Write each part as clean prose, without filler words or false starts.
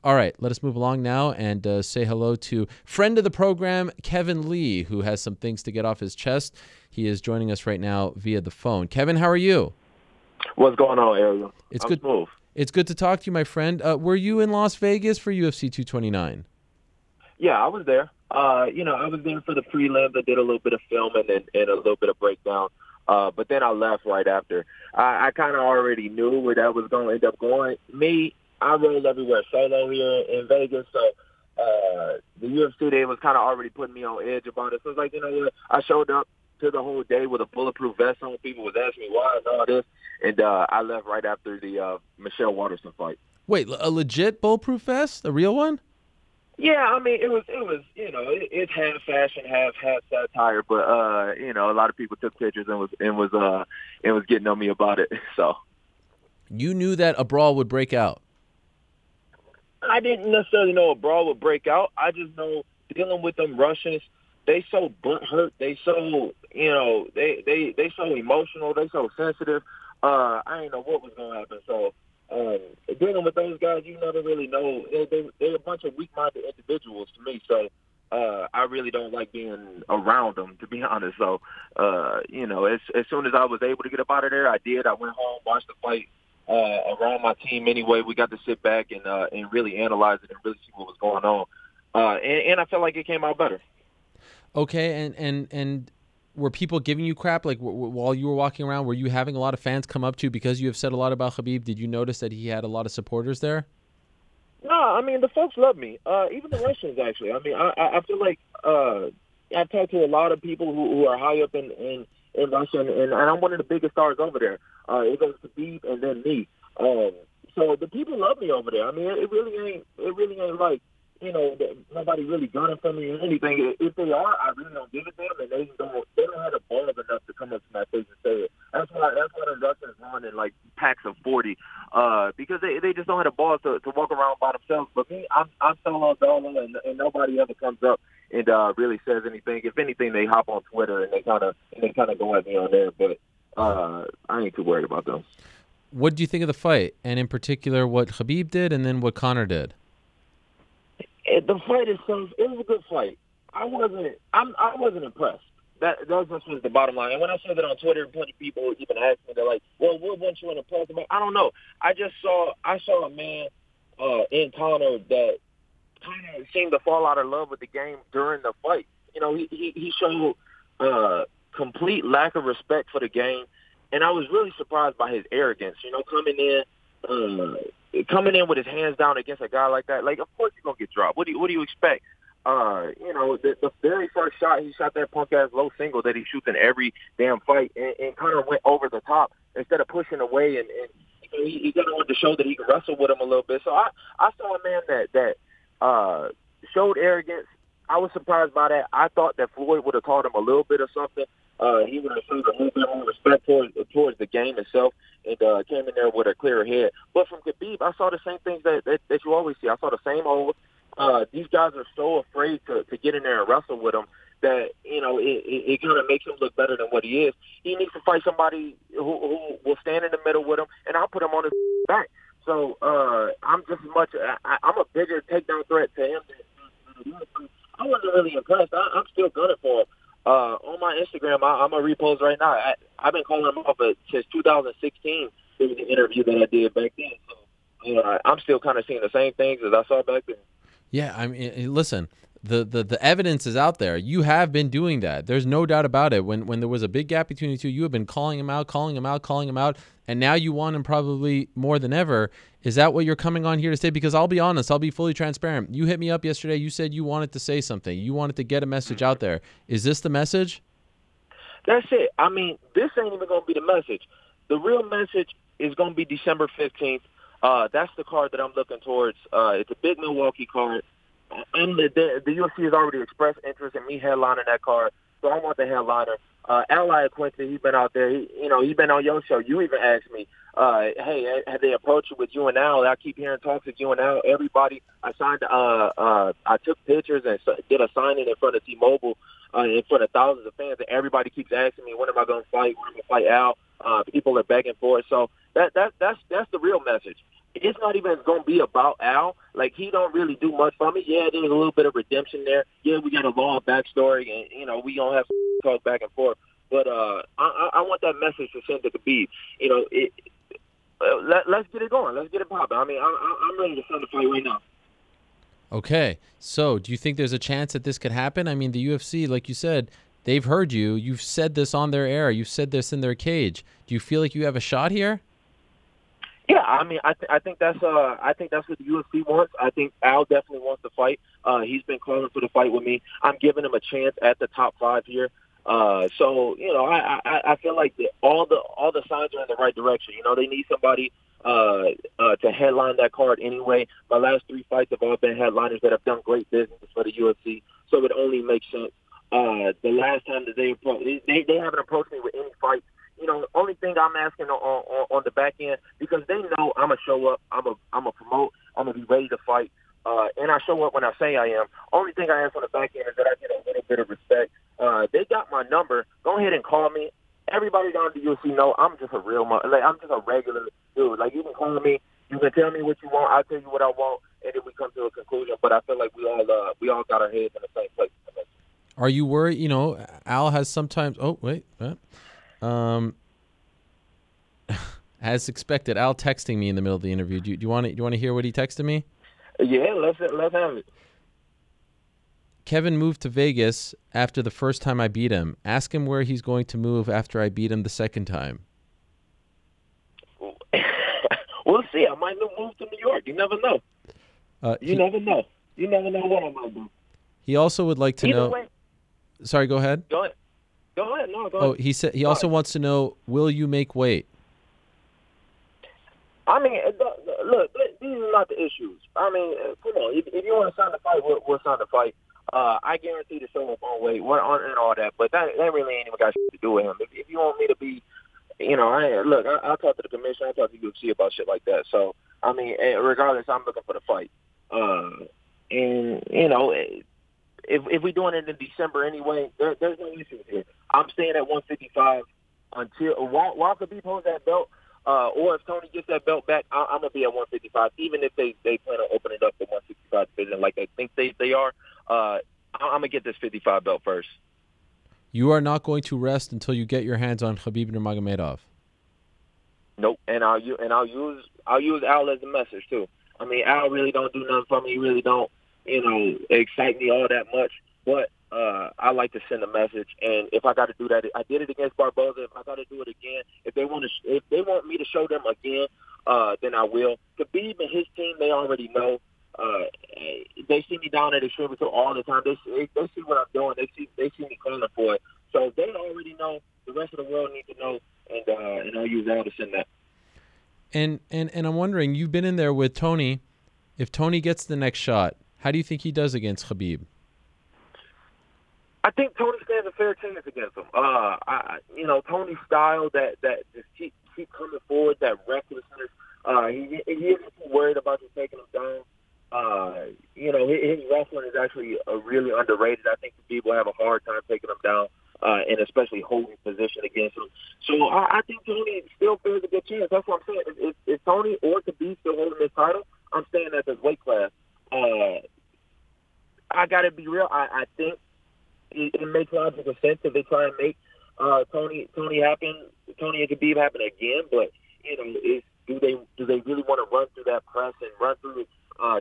All right, let us move along now and say hello to friend of the program, Kevin Lee, who has some things to get off his chest. He is joining us right now via the phone. Kevin, how are you? What's going on, Ariel? It's good. Smooth. It's good to talk to you, my friend. Were you in Las Vegas for UFC 229? Yeah, I was there. I was there for the prelims. I did a little bit of filming and a little bit of breakdown. But then I left right after. I kind of already knew where that was going to end up going. I roll everywhere solo here in Vegas, so the UFC day was kind of already putting me on edge about it. So it's like, you know what, I showed up to the whole day with a bulletproof vest on. People was asking me why and all this, and I left right after the Michelle Waterson fight. Wait, a legit bulletproof vest? A real one? Yeah, I mean, it was it's half fashion, half satire, but a lot of people took pictures and was getting on me about it. So you knew that a brawl would break out. I didn't necessarily know a brawl would break out. I just know dealing with them Russians, they so hurt, they so they so emotional, they so sensitive. I didn't know what was gonna happen. So dealing with those guys, you never really know. They're a bunch of weak-minded individuals to me. So I really don't like being around them, to be honest. So as soon as I was able to get up out of there, I did. I went home, watched the fight. Around my team anyway, we got to sit back and really analyze it and really see what was going on. And I felt like it came out better. Okay, and were people giving you crap? Like while you were walking around, were you having a lot of fans come up to you because you have said a lot about Khabib? Did you notice that he had a lot of supporters there? No, I mean, the folks love me. Even the Russians, actually. I mean, I feel like I've talked to a lot of people who are high up in Russia, and I'm one of the biggest stars over there. It goes to Khabib and then me. So the people love me over there. I mean, it really ain't like, nobody really gunning for me or anything. If they are, I really don't give it to them, and they don't have the balls enough to come up to my face and say it. That's why the Russians run in like packs of 40, because they just don't have the balls to walk around by themselves. But me, I'm solo dolo, and nobody ever comes up and really says anything. If anything, they hop on Twitter and they kind of go at me on there. But I ain't too worried about them. What do you think of the fight, and in particular what Khabib did and then what Conor did? The fight itself, it was a good fight. I wasn't impressed. That just was the bottom line. And when I said that on Twitter, plenty of people even asked me, they're like, "Well, what weren't you impressed about?" I don't know. I saw a man in Conor that kind of seemed to fall out of love with the game during the fight. He showed complete lack of respect for the game, and I was really surprised by his arrogance. Coming in with his hands down against a guy like that, like, of course he's gonna get dropped. What do you expect? The very first shot, he shot that punk ass low single that he shoots in every damn fight, and Conor went over the top instead of pushing away, and he kind of wanted to show that he could wrestle with him a little bit. So I saw a man that showed arrogance. I was surprised by that. I thought that Floyd would have taught him a little bit of something. He would have showed a little bit more respect towards the game itself, and came in there with a clearer head. But from Khabib, I saw the same things that you always see. I saw the same old. These guys are so afraid to get in there and wrestle with him that it kind of makes him look better than what he is. He needs to fight somebody who will stand in the middle with him, and I'll put him on his back. So I'm just as much. I'm a bigger takedown threat to him than I wasn't really impressed. I'm still gunning for him. On my Instagram, I'm a repost right now. I've been calling him up since 2016. It was an interview that I did back then. So I'm still kind of seeing the same things as I saw back then. Yeah, I mean, listen, the evidence is out there. You have been doing that. There's no doubt about it. When there was a big gap between you two, you have been calling him out, and now you want him probably more than ever. Is that what you're coming on here to say? Because I'll be honest, I'll be fully transparent. You hit me up yesterday. You said you wanted to say something. You wanted to get a message out there. Is this the message? That's it. I mean, this ain't even going to be the message. The real message is going to be December 15th. That's the card that I'm looking towards. It's a big Milwaukee card. And the UFC has already expressed interest in me headlining that card, so I want the headliner. Iaquinta, he's been out there. He's been on your show. You even asked me, hey, have they approached you with you and Al? I keep hearing talks with you and Al. Everybody, I signed. I took pictures and did a signing in front of T-Mobile, in front of thousands of fans, and everybody keeps asking me, when am I going to fight? When am I going to fight Al? People are begging for it. So that's the real message. it's not even going to be about Al. Like, he don't really do much for me. Yeah, there's a little bit of redemption there. Yeah, we got a long backstory, and, you know, we going to have to talk back and forth. But I want that message to send to Khabib. You know, let's get it going. Let's get it popping. I mean, I'm ready to send the fight right now. Okay. So do you think there's a chance that this could happen? I mean, the UFC, like you said, they've heard you. You've said this on their air. You've said this in their cage. Do you feel like you have a shot here? Yeah, I mean, I think that's what the UFC wants. I think Al definitely wants to fight. He's been calling for the fight with me. I'm giving him a chance at the top 5 here. So you know, I feel like all the signs are in the right direction. You know, they need somebody to headline that card anyway. My last 3 fights have all been headliners that have done great business for the UFC, so it only makes sense. The last time that they haven't approached me with any fights. You know, the only thing I'm asking on the back end, because they know I'm going to show up, I'm a promote, I'm going to be ready to fight, and I show up when I say I am. Only thing I ask on the back end is that I get a little bit of respect. They got my number. Go ahead and call me. Everybody down at the UFC know I'm just I'm just a regular dude. Like, you can call me, you can tell me what you want, I'll tell you what I want, and then we come to a conclusion. But I feel like we all got our heads in the same place. Are you worried? You know, Al has sometimes. Oh wait. As expected, Al texting me in the middle of the interview. Do you want to hear what he texted me? Yeah, let's have it. Kevin moved to Vegas after the first time I beat him. Ask him where he's going to move after I beat him the second time. We'll see. I might move to New York. You never know. You never know. You never know what I might do. He also would like to know. Way. Sorry, go ahead. Go ahead. Go ahead. No, go ahead. Oh, he said he also wants to know, will you make weight? I mean, look, these are not the issues. I mean, come on. If you want to sign the fight, we'll sign the fight. I guarantee to show up on weight and all that, but that really ain't even got shit to do with him. If you want me to be, you know, I'll talk to the commission, I'll talk to UFC about shit like that. So, I mean, regardless, I'm looking for the fight. And, you know, if we're doing it in December anyway, there's no issues here. I'm staying at 155 while Khabib holds that belt, or if Tony gets that belt back, I'm going to be at 155, even if they plan on opening up the 165 division like I think they are. I'm going to get this 55 belt first. You are not going to rest until you get your hands on Khabib Nurmagomedov. Nope, and I'll use Al as a message too. I mean, Al really don't do nothing for me. He really don't, you know, excite me all that much. But I like to send a message, and if I got to do that, I did it against Barboza. If I got to do it again, if they want me to show them again, then I will. Khabib and his team, they already know. They see me down at the distributor all the time. They see what I'm doing. They see me calling for it. So they already know. The rest of the world need to know, and I'll use Al to send that. And I'm wondering, you've been in there with Tony. If Tony gets the next shot, how do you think he does against Khabib? I think Tony stands a fair chance against him. You know, Tony's style, that just keep coming forward, that recklessness. He isn't too worried about just taking him down. You know, his wrestling is actually really underrated. I think people have a hard time taking him down, and especially holding position against him. So I think Tony still fares a good chance. That's what I'm saying. If Tony or Khabib still holding his title, I'm staying at this weight class. I got to be real. I think it makes logical sense if they try and make Tony and Khabib happen again. But you know, do they really want to run through that press and run through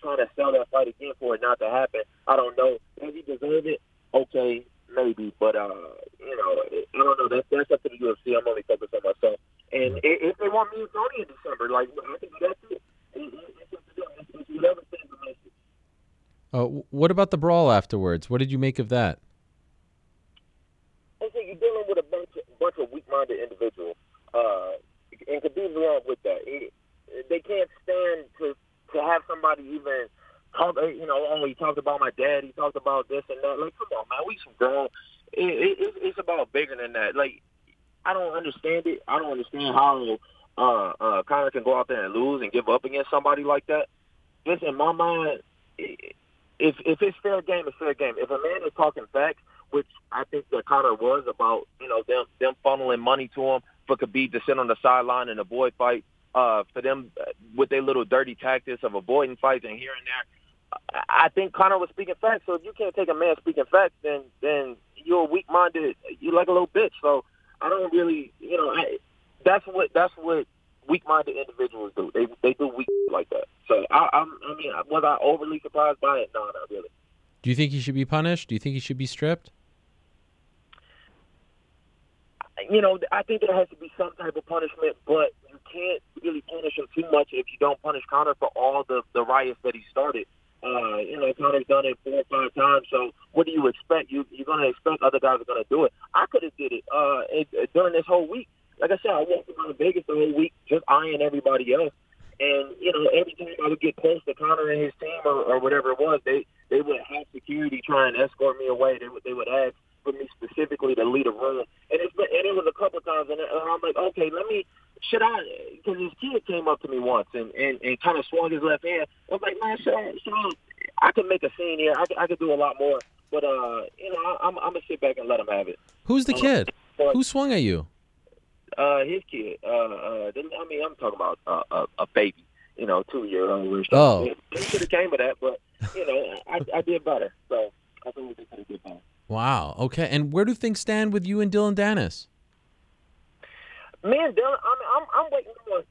trying to sell that fight again for it not to happen? I don't know. Does he deserve it? Okay, maybe. But you know, I don't know. That's up to the UFC. I'm only focused on myself. And if they want me and Tony in December, like, I can do that too. It's whatever thing to make it. What about the brawl afterwards? What did you make of that? I think you're dealing with a bunch of weak-minded individuals, and Khabib's wrong with that. They can't stand to have somebody even talk. You know, oh, he talked about my dad. He talked about this and that. Like, come on, man, we some grown. It's about bigger than that. Like, I don't understand it. I don't understand how Conor can go out there and lose and give up against somebody like that. Just in my mind, if it's fair game, it's fair game. If a man is talking facts, which I think that Conor was about, you know, them funneling money to him for Khabib to sit on the sideline and avoid fight, for them with their little dirty tactics of avoiding fights and here and there. I think Conor was speaking facts. So if you can't take a man speaking facts, then you're weak-minded. You're like a little bitch. So I don't really, that's what weak-minded individuals do. They do weak like that. So I mean, was I overly surprised by it? No, not really. Do you think he should be punished? Do you think he should be stripped? I think there has to be some type of punishment, but you can't really punish him too much if you don't punish Conor for all the riots that he started. Conor's done it 4 or 5 times, so what do you expect? You're going to expect other guys are going to do it. I could have did it during this whole week. Like I said, I walked around Vegas the whole week just eyeing everybody else. And, every time I would get close to Conor and his team or whatever it was, they would have security try and escort me away. They would ask for me specifically to lead a room. And it was a couple times, and I'm like, okay, should I? Because this kid came up to me once and kind of swung his left hand. I was like, man, I can make a scene here. I could do a lot more. But, I'm going to sit back and let him have it. Who's the kid? Who swung at you? His kid. I'm talking about a baby, 2-year-old. Oh. It should have came with that, but, I did better. So I think they could have did better. Wow. Okay. And where do things stand with you and Dylan Dennis? Me and Dylan, I'm waiting on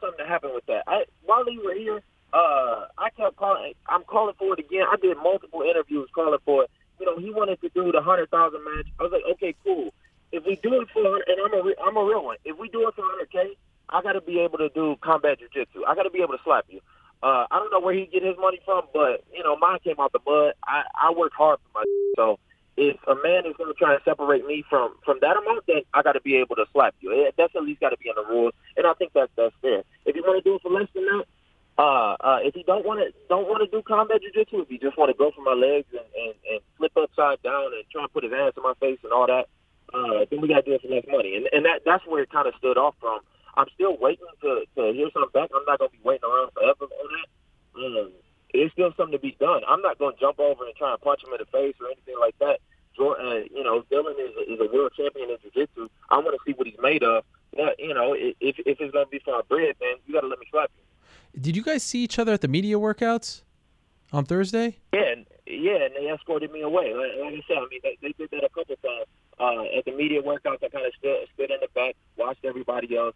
something to happen with that. While you were here, I kept calling. I'm calling for it again. I did multiple interviews calling for it. He wanted to do the 100,000 match. I was like, okay, cool. If we do it for, and I'm a real one. If we do it for 100K, I got to be able to do combat jiu-jitsu. I got to be able to slap you. I don't know where he get his money from, but mine came out the mud. I worked hard for my. So if a man is going to try and separate me from that amount, then I got to be able to slap you. That's at least got to be in the rules, and I think that's fair. If you want to do it for less than that, if you don't want to do combat jiu-jitsu, if you just want to go for my legs and flip upside down and try and put his hands in my face and all that, then we got to do it for less money. And that's where it kind of stood off from. I'm still waiting to hear something back. I'm not going to be waiting around forever on that. There's still something to be done. I'm not going to jump over and try and punch him in the face or anything like that. Dylan is a world champion in jiu-jitsu. I want to see what he's made of. But, if it's going to be for our bread, then you got to let me slap you. Did you guys see each other at the media workouts on Thursday? Yeah, and they escorted me away. Like I said, they did that a couple times. At the media workouts, I kind of stood in the back, watched everybody else.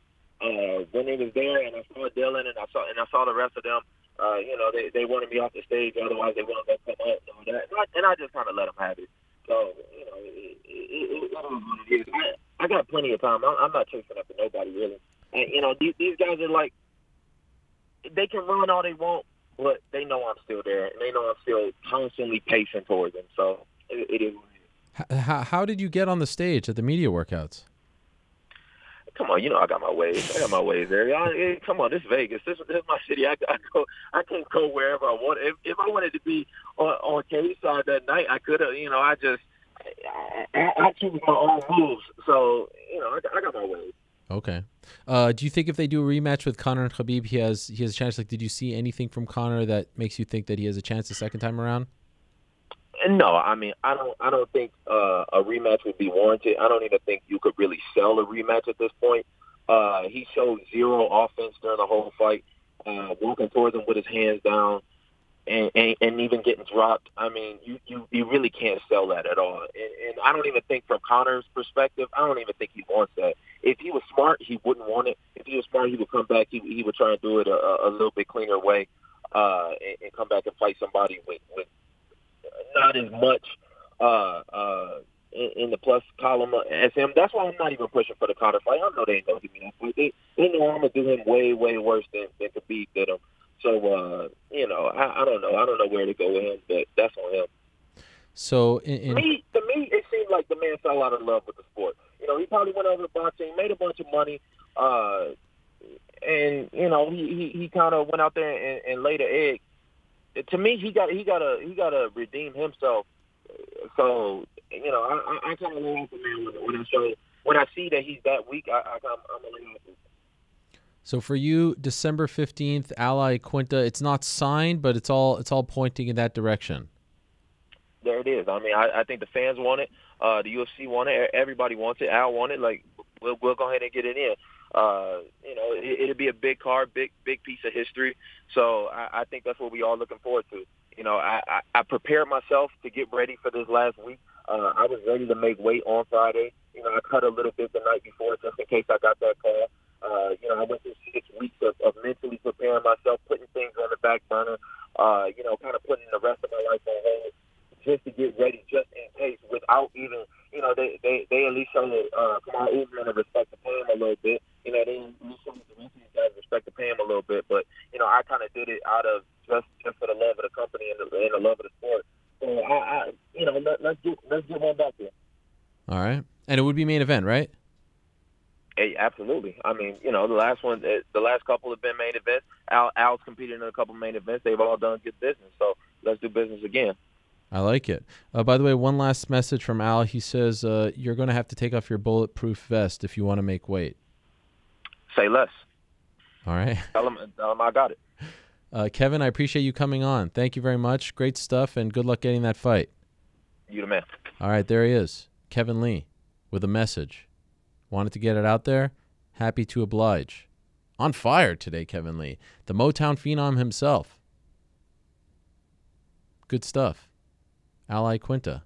When they was there, and I saw Dylan, and I saw the rest of them. They wanted me off the stage, otherwise they wanted to come out and all that. And I just kind of let them have it. So, it is what it is. I got plenty of time. I'm not chasing after nobody, really. And, these guys are like, they can run all they want, but they know I'm still there, and they know I'm still constantly pacing towards them. So, it is what it is. How did you get on the stage at the media workouts? Come on, I got my ways. I got my ways there. Come on, this is Vegas. This is my city. I can't go wherever I want. If I wanted to be on K's side that night, I could have. I choose my own moves. So, I got my ways. Okay. Do you think if they do a rematch with Conor and Khabib, he has a chance? Like, did you see anything from Conor that makes you think that he has a chance the second time around? No, I don't think a rematch would be warranted. I don't even think you could really sell a rematch at this point. He showed zero offense during the whole fight, walking towards him with his hands down and even getting dropped. You really can't sell that at all. And I don't even think from Conor's perspective, I don't even think he wants that. If he was smart, he wouldn't want it. If he was smart, he would come back. He would try and do it a little bit cleaner way and come back and fight somebody with not as much in the plus column as him. That's why I'm not even pushing for the Conor fight. I know they ain't gonna give me that fight. They know I'm gonna do him way, way worse than Khabib did him. So I don't know. I don't know where to go with him, but that's on him. So to me, it seemed like the man fell out of love with the sport. He probably went over to boxing, made a bunch of money, and he kind of went out there and laid an egg. To me, he got to redeem himself. So I kind of love the man when I see that he's that weak. I'm gonna love him. So for you, December 15th, Iaquinta, it's not signed, but it's all pointing in that direction. There it is. I think the fans want it. The UFC want it. Everybody wants it. Al want it. Like we'll go ahead and get it in. It'll be a big card, big piece of history. So I think that's what we all looking forward to. I prepared myself to get ready for this last week. I was ready to make weight on Friday. I cut a little bit the night before just in case I got that call. I went through 6 weeks of mentally preparing myself, putting things on the back burner, kind of putting the rest of my life on hold just to get ready just in case without even, they at least show Kamar Usman the respect to pay him a little bit. They at least show the rest of these guys respect to pay him a little bit. But, I kind of did it out of just for the love of the company and the love of the sport. So, let's get one back there. All right. And it would be main event, right? Hey, absolutely. I mean, the last couple have been main events. Al's competed in a couple main events. They've all done good business. So let's do business again. I like it. By the way, one last message from Al. He says you're going to have to take off your bulletproof vest if you want to make weight. Say less. All right. Tell him I got it. Kevin, I appreciate you coming on. Thank you very much. Great stuff, and good luck getting that fight. You the man. All right, there he is, Kevin Lee, with a message. Wanted to get it out there. Happy to oblige. On fire today, Kevin Lee. The Motown phenom himself. Good stuff. Al Iaquinta.